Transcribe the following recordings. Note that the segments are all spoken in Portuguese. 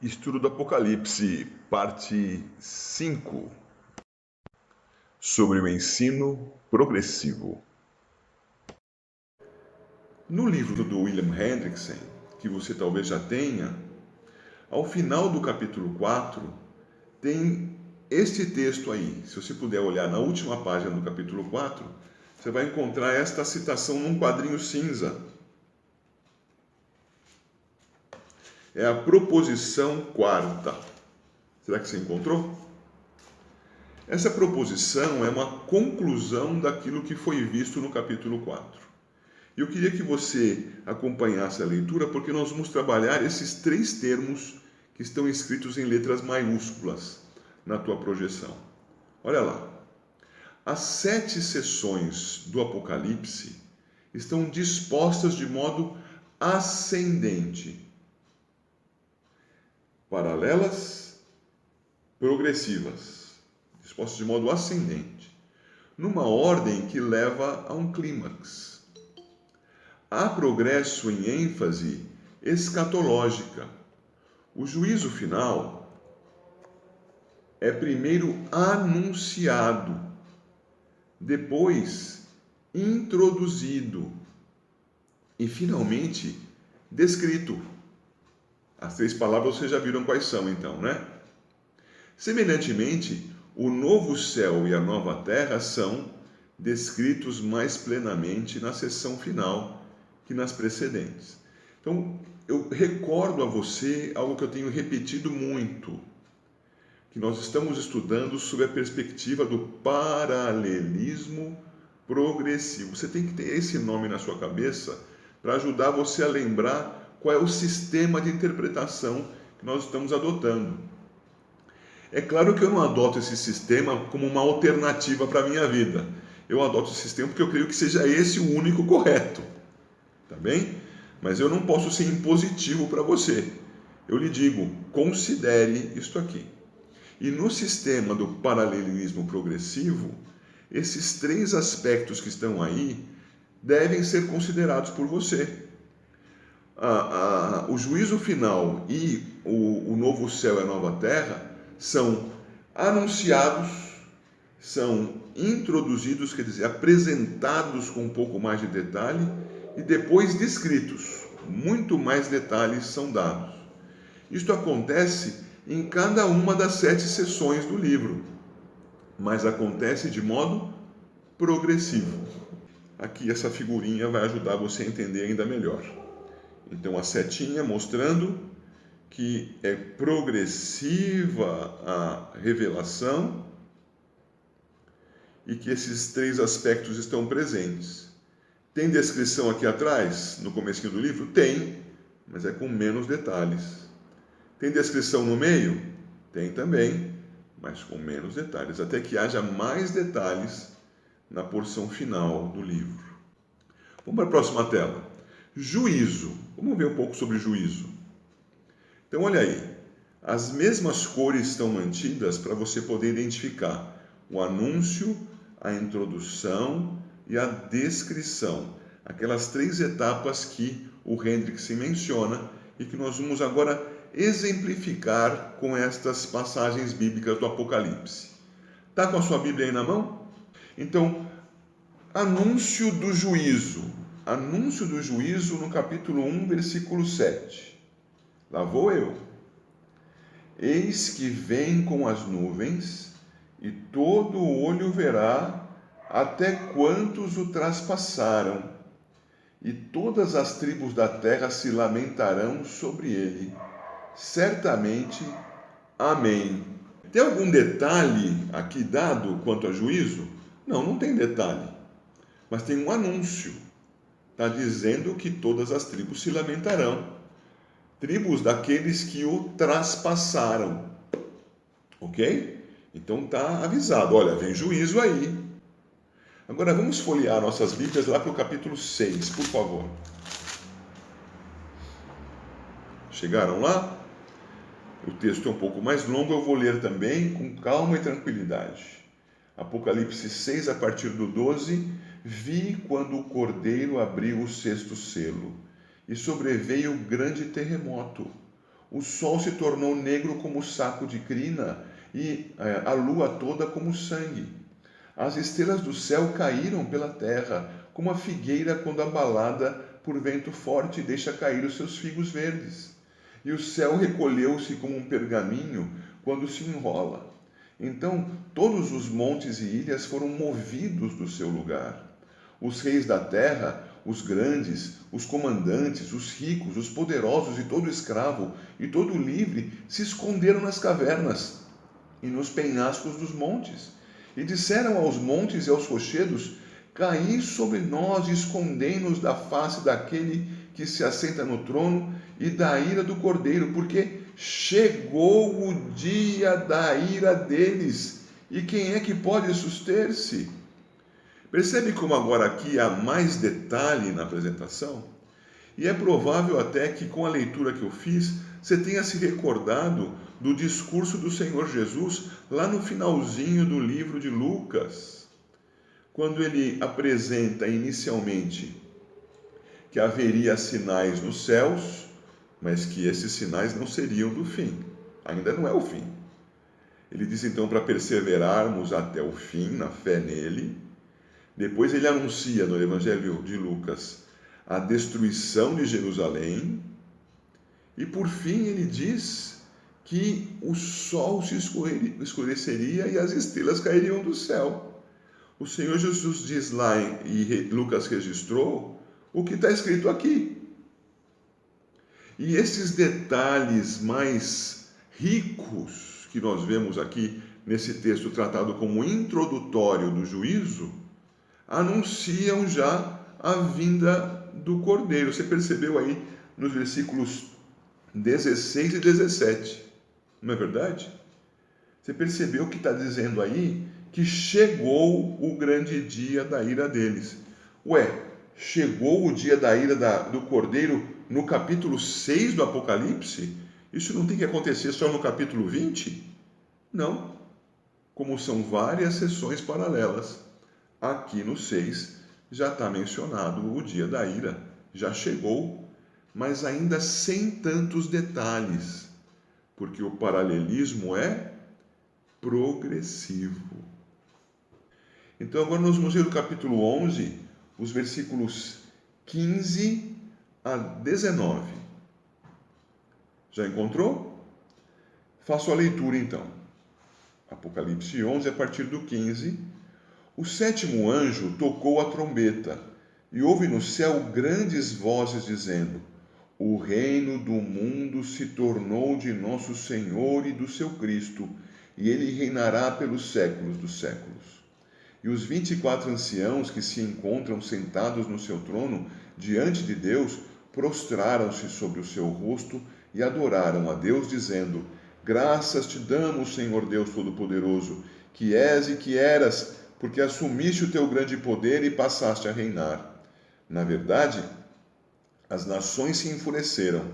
Estudo do Apocalipse, parte 5, sobre o ensino progressivo. No livro do William Hendrickson, que você talvez já tenha, ao final do capítulo 4, tem este texto aí. Se você puder olhar na última página do capítulo 4, você vai encontrar esta citação num quadrinho cinza. É a proposição quarta. Será que você encontrou? Essa proposição é uma conclusão daquilo que foi visto no capítulo 4. E eu queria que você acompanhasse a leitura, porque nós vamos trabalhar esses três termos que estão escritos em letras maiúsculas na tua projeção. Olha lá. As 7 seções do Apocalipse estão dispostas de modo ascendente, paralelas, progressivas, dispostas de modo ascendente, numa ordem que leva a um clímax. Há progresso em ênfase escatológica. O juízo final é primeiro anunciado, depois introduzido e finalmente descrito. As 3 palavras vocês já viram quais são, então, né? Semelhantemente, o novo céu e a nova terra são descritos mais plenamente na seção final que nas precedentes. Então, eu recordo a você algo que eu tenho repetido muito, que nós estamos estudando sob a perspectiva do paralelismo progressivo. Você tem que ter esse nome na sua cabeça para ajudar você a lembrar qual é o sistema de interpretação que nós estamos adotando. É claro que eu não adoto esse sistema como uma alternativa para a minha vida. Eu adoto esse sistema porque eu creio que seja esse o único correto. Tá bem? Mas eu não posso ser impositivo para você. Eu lhe digo, considere isto aqui. E no sistema do paralelismo progressivo, esses 3 aspectos que estão aí devem ser considerados por você. O juízo final e o novo céu e a nova terra são anunciados, são introduzidos, quer dizer, apresentados com um pouco mais de detalhe e depois descritos. Muito mais detalhes são dados. Isto acontece em cada uma das 7 seções do livro, mas acontece de modo progressivo. Aqui essa figurinha vai ajudar você a entender ainda melhor. Então a setinha mostrando que é progressiva a revelação e que esses 3 aspectos estão presentes. Tem descrição aqui atrás, no comecinho do livro? Tem, mas é com menos detalhes. Tem descrição no meio? Tem também, mas com menos detalhes, até que haja mais detalhes na porção final do livro. Vamos para a próxima tela. Juízo. Vamos ver um pouco sobre juízo. Então, olha aí. As mesmas cores estão mantidas para você poder identificar o anúncio, a introdução e a descrição. Aquelas 3 etapas que o Hendrickson menciona e que nós vamos agora exemplificar com estas passagens bíblicas do Apocalipse. Está com a sua Bíblia aí na mão? Então, anúncio do juízo. Anúncio do juízo no capítulo 1, versículo 7. Lá vou eu. Eis que vem com as nuvens, e todo o olho verá, até quantos o traspassaram, e todas as tribos da terra se lamentarão sobre ele. Certamente, amém. Tem algum detalhe aqui dado quanto a juízo? Não, não tem detalhe. Mas tem um anúncio. Está dizendo que todas as tribos se lamentarão. Tribos daqueles que o traspassaram. Ok? Então está avisado. Olha, vem juízo aí. Agora vamos folhear nossas Bíblias lá para o capítulo 6, por favor. Chegaram lá? O texto é um pouco mais longo, eu vou ler também com calma e tranquilidade. Apocalipse 6, a partir do 12. Vi quando o Cordeiro abriu o 6º selo, e sobreveio grande terremoto. O sol se tornou negro como saco de crina e a lua toda como sangue. As estrelas do céu caíram pela terra, como a figueira quando abalada por vento forte deixa cair os seus figos verdes. E o céu recolheu-se como um pergaminho quando se enrola. Então todos os montes e ilhas foram movidos do seu lugar. Os reis da terra, os grandes, os comandantes, os ricos, os poderosos e todo escravo e todo livre se esconderam nas cavernas e nos penhascos dos montes. E disseram aos montes e aos rochedos: Caí sobre nós e escondei-nos da face daquele que se assenta no trono e da ira do Cordeiro, porque chegou o dia da ira deles. E quem é que pode suster-se? Percebe como agora aqui há mais detalhe na apresentação? E é provável até que com a leitura que eu fiz, você tenha se recordado do discurso do Senhor Jesus lá no finalzinho do livro de Lucas, quando ele apresenta inicialmente que haveria sinais nos céus, mas que esses sinais não seriam do fim. Ainda não é o fim. Ele diz então para perseverarmos até o fim na fé nele. Depois ele anuncia no Evangelho de Lucas a destruição de Jerusalém. E por fim ele diz que o sol se escureceria e as estrelas cairiam do céu. O Senhor Jesus diz lá, e Lucas registrou, o que está escrito aqui. E esses detalhes mais ricos que nós vemos aqui nesse texto tratado como introdutório do juízo, anunciam já a vinda do Cordeiro. Você percebeu aí nos versículos 16 e 17, não é verdade? Você percebeu que está dizendo aí que chegou o grande dia da ira deles. Ué, chegou o dia da ira do Cordeiro no capítulo 6 do Apocalipse? Isso não tem que acontecer só no capítulo 20? Não. Como são várias sessões paralelas, aqui no 6 já está mencionado o dia da ira, já chegou, mas ainda sem tantos detalhes, porque o paralelismo é progressivo. Então agora nós vamos ver o capítulo 11, os versículos 15 a 19. Já encontrou? Faço a leitura então. Apocalipse 11, a partir do 15. O sétimo anjo tocou a trombeta, e houve no céu grandes vozes dizendo: O reino do mundo se tornou de nosso Senhor e do seu Cristo, e ele reinará pelos séculos dos séculos. E os 24 anciãos que se encontram sentados no seu trono diante de Deus prostraram-se sobre o seu rosto e adoraram a Deus, dizendo: Graças te damos, Senhor Deus Todo-Poderoso, que és e que eras, porque assumiste o teu grande poder e passaste a reinar. Na verdade, as nações se enfureceram.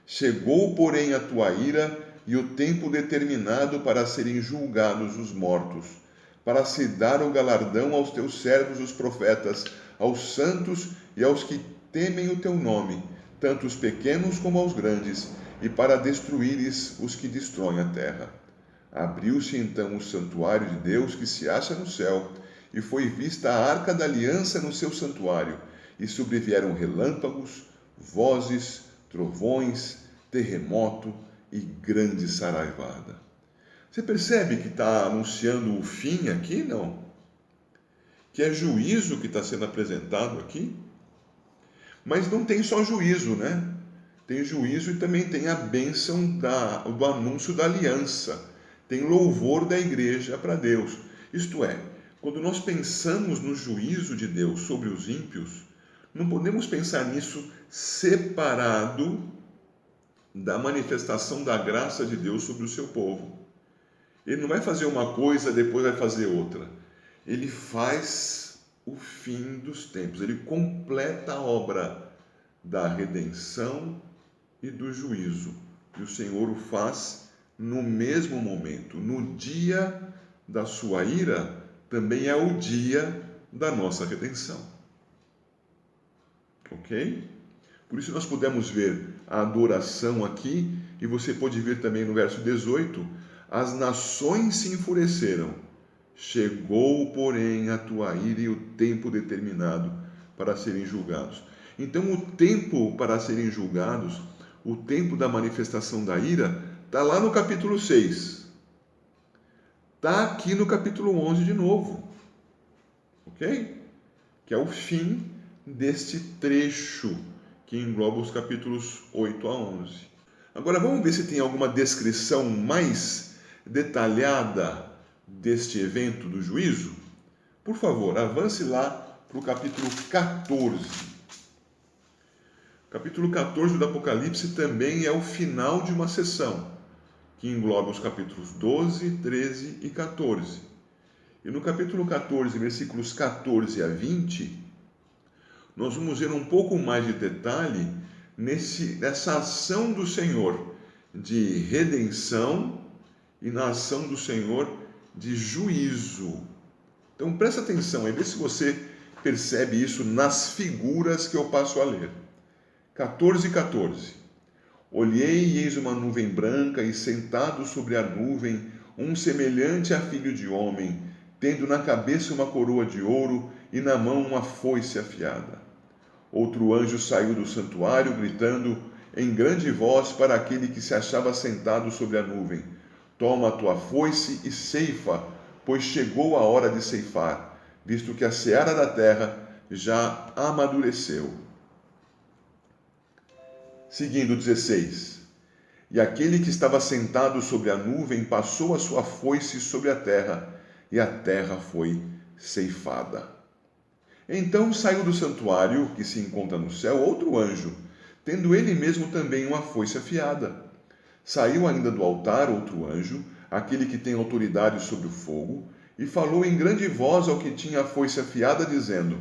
Chegou, porém, a tua ira e o tempo determinado para serem julgados os mortos, para se dar o galardão aos teus servos, os profetas, aos santos e aos que temem o teu nome, tanto os pequenos como aos grandes, e para destruíres os que destroem a terra. Abriu-se então o santuário de Deus que se acha no céu, e foi vista a arca da aliança no seu santuário, e sobrevieram relâmpagos, vozes, trovões, terremoto e grande saraivada. Você percebe que está anunciando o fim aqui, não? Que é juízo que está sendo apresentado aqui? Mas não tem só juízo, né? Tem juízo e também tem a bênção do anúncio da aliança. Tem louvor da igreja para Deus. Isto é, quando nós pensamos no juízo de Deus sobre os ímpios, não podemos pensar nisso separado da manifestação da graça de Deus sobre o seu povo. Ele não vai fazer uma coisa, depois vai fazer outra. Ele faz o fim dos tempos. Ele completa a obra da redenção e do juízo. E o Senhor o faz no mesmo momento. No dia da sua ira, também é o dia da nossa redenção. Ok? Por isso nós podemos ver a adoração aqui e você pode ver também no verso 18, as nações se enfureceram. Chegou, porém, a tua ira e o tempo determinado para serem julgados. Então, o tempo para serem julgados, o tempo da manifestação da ira, está lá no capítulo 6. Está aqui no capítulo 11 de novo. Ok? Que é o fim deste trecho que engloba os capítulos 8 a 11. Agora vamos ver se tem alguma descrição mais detalhada deste evento do juízo? Por favor, avance lá para o capítulo 14. O capítulo 14 do Apocalipse também é o final de uma sessão, que engloba os capítulos 12, 13 e 14. E no capítulo 14, versículos 14 a 20, nós vamos ver um pouco mais de detalhe nessa ação do Senhor de redenção e na ação do Senhor de juízo. Então presta atenção, vê se você percebe isso nas figuras que eu passo a ler. 14 e 14. Olhei e eis uma nuvem branca e sentado sobre a nuvem um semelhante a filho de homem, tendo na cabeça uma coroa de ouro e na mão uma foice afiada. Outro anjo saiu do santuário, gritando em grande voz para aquele que se achava sentado sobre a nuvem: Toma a tua foice e ceifa, pois chegou a hora de ceifar, visto que a seara da terra já amadureceu. Seguindo 16. E aquele que estava sentado sobre a nuvem passou a sua foice sobre a terra, e a terra foi ceifada. Então saiu do santuário, que se encontra no céu, outro anjo, tendo ele mesmo também uma foice afiada. Saiu ainda do altar outro anjo, aquele que tem autoridade sobre o fogo, e falou em grande voz ao que tinha a foice afiada, dizendo: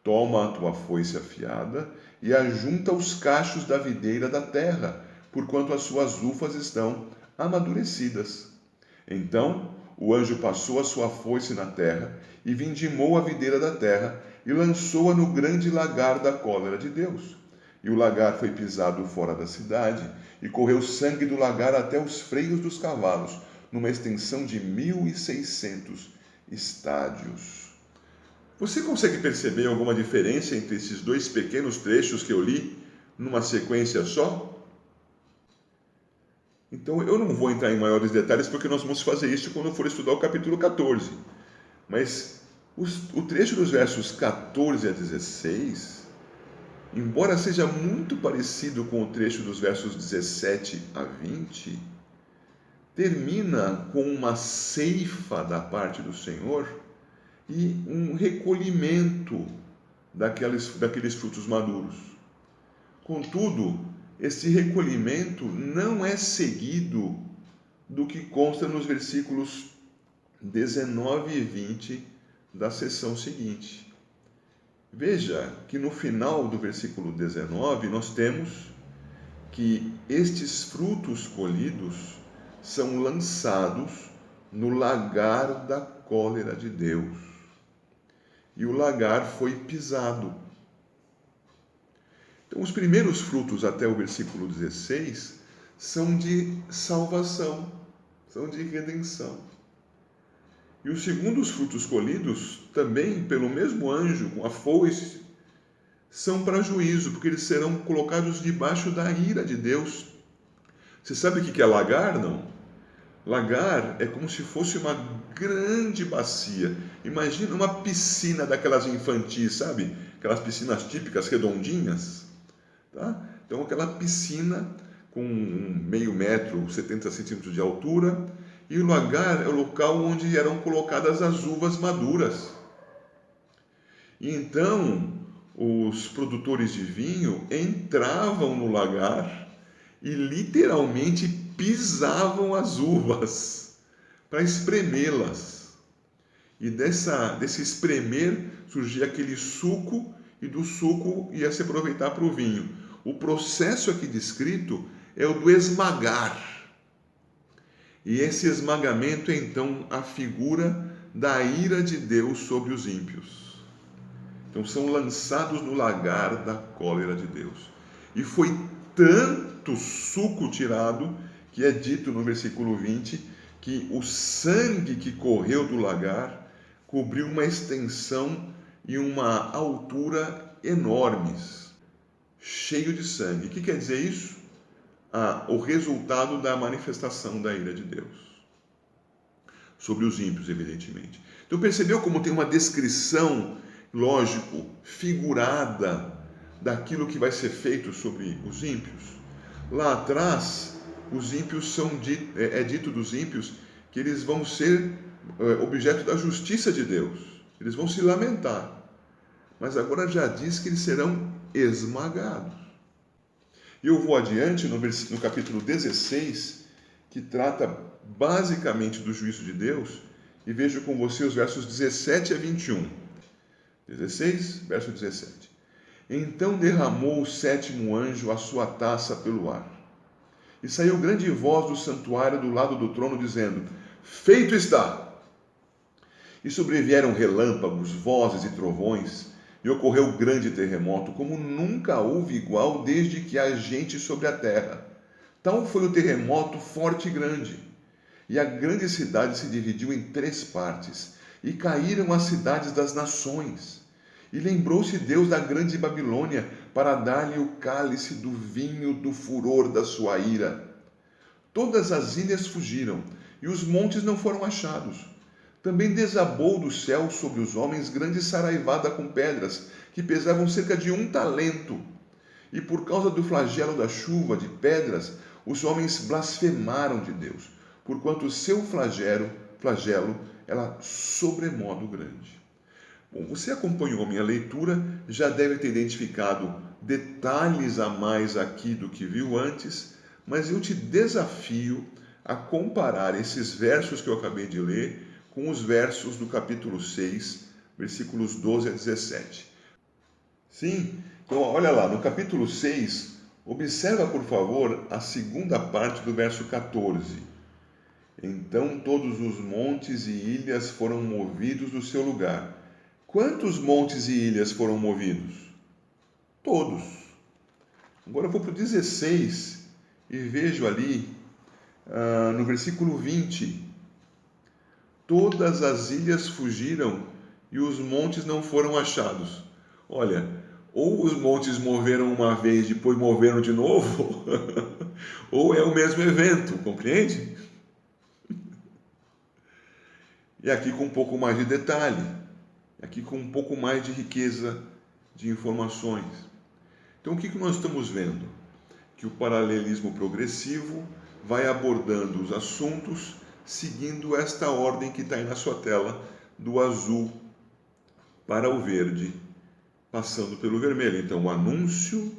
Toma a tua foice afiada e ajunta os cachos da videira da terra, porquanto as suas uvas estão amadurecidas. Então o anjo passou a sua foice na terra e vindimou a videira da terra e lançou-a no grande lagar da cólera de Deus. E o lagar foi pisado fora da cidade, e correu sangue do lagar até os freios dos cavalos, numa extensão de 1.600 estádios. Você consegue perceber alguma diferença entre esses dois pequenos trechos que eu li numa sequência só? Então eu não vou entrar em maiores detalhes porque nós vamos fazer isso quando for estudar o capítulo 14. Mas o trecho dos versos 14 a 16, embora seja muito parecido com o trecho dos versos 17 a 20, termina com uma ceifa da parte do Senhor e um recolhimento daqueles frutos maduros. Contudo, esse recolhimento não é seguido do que consta nos versículos 19 e 20 da seção seguinte. Veja que no final do versículo 19 nós temos que estes frutos colhidos são lançados no lagar da cólera de Deus. E o lagar foi pisado. Então, os primeiros frutos até o versículo 16 são de salvação, são de redenção. E os segundos frutos colhidos, também pelo mesmo anjo, com a foice, são para juízo, porque eles serão colocados debaixo da ira de Deus. Você sabe o que é lagar, não? Lagar é como se fosse uma grande bacia. Imagina uma piscina daquelas infantis, sabe? Aquelas piscinas típicas, redondinhas. Tá? Então, aquela piscina com 0,5 metro, 70 centímetros de altura. E o lagar é o local onde eram colocadas as uvas maduras. E então, os produtores de vinho entravam no lagar e literalmente pisavam as uvas para espremê-las. E desse espremer surgia aquele suco, e do suco ia se aproveitar para o vinho. O processo aqui descrito é o do esmagar. E esse esmagamento é então a figura da ira de Deus sobre os ímpios. Então são lançados no lagar da cólera de Deus. E foi tanto suco tirado, que é dito no versículo 20, que o sangue que correu do lagar cobriu uma extensão e uma altura enormes, cheio de sangue. O que quer dizer isso? O resultado da manifestação da ira de Deus sobre os ímpios, evidentemente. Então percebeu como tem uma descrição, lógico, figurada daquilo que vai ser feito sobre os ímpios? Lá atrás, os ímpios é dito dos ímpios que eles vão ser objeto da justiça de Deus. Eles vão se lamentar. Mas agora já diz que eles serão esmagados. E eu vou adiante no capítulo 16, que trata basicamente do juízo de Deus, e vejo com você os versos 17 a 21. 16, verso 17. Então derramou o sétimo anjo a sua taça pelo ar. E saiu grande voz do santuário do lado do trono, dizendo: Feito está! E sobrevieram relâmpagos, vozes e trovões, e ocorreu grande terremoto, como nunca houve igual desde que há gente sobre a terra. Tal foi o terremoto forte e grande. E a grande cidade se dividiu em 3 partes, e caíram as cidades das nações. E lembrou-se Deus da grande Babilônia, para dar-lhe o cálice do vinho do furor da sua ira. Todas as ilhas fugiram, e os montes não foram achados. Também desabou do céu sobre os homens grande saraivada com pedras, que pesavam cerca de 1 talento. E por causa do flagelo da chuva de pedras, os homens blasfemaram de Deus, porquanto o seu flagelo era sobremodo grande. Bom, você acompanhou minha leitura, já deve ter identificado detalhes a mais aqui do que viu antes, mas eu te desafio a comparar esses versos que eu acabei de ler com os versos do capítulo 6, versículos 12 a 17. Sim, então olha lá, no capítulo 6, observa por favor a segunda parte do verso 14. Então todos os montes e ilhas foram movidos do seu lugar. Quantos montes e ilhas foram movidos? Todos. Agora eu vou para o 16 e vejo ali, no versículo 20, todas as ilhas fugiram e os montes não foram achados. Olha, ou os montes moveram uma vez, depois moveram de novo, ou é o mesmo evento, compreende? E aqui com um pouco mais de detalhe, aqui com um pouco mais de riqueza de informações. Então o que nós estamos vendo? Que o paralelismo progressivo vai abordando os assuntos seguindo esta ordem que está aí na sua tela, do azul para o verde, passando pelo vermelho. Então, o anúncio,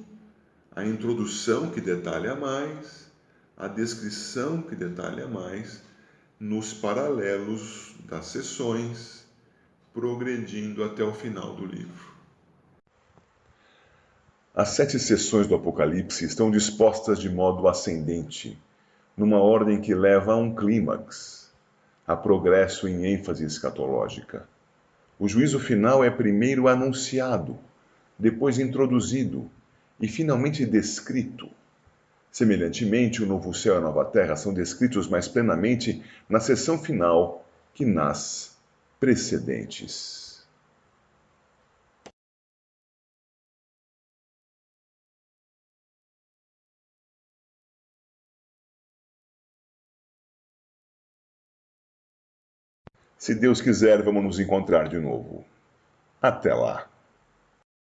a introdução que detalha mais, a descrição que detalha mais, nos paralelos das sessões, progredindo até o final do livro. As 7 sessões do Apocalipse estão dispostas de modo ascendente, numa ordem que leva a um clímax, a progresso em ênfase escatológica. O juízo final é primeiro anunciado, depois introduzido e finalmente descrito. Semelhantemente, o novo céu e a nova terra são descritos mais plenamente na sessão final que nas precedentes. Se Deus quiser, vamos nos encontrar de novo. Até lá!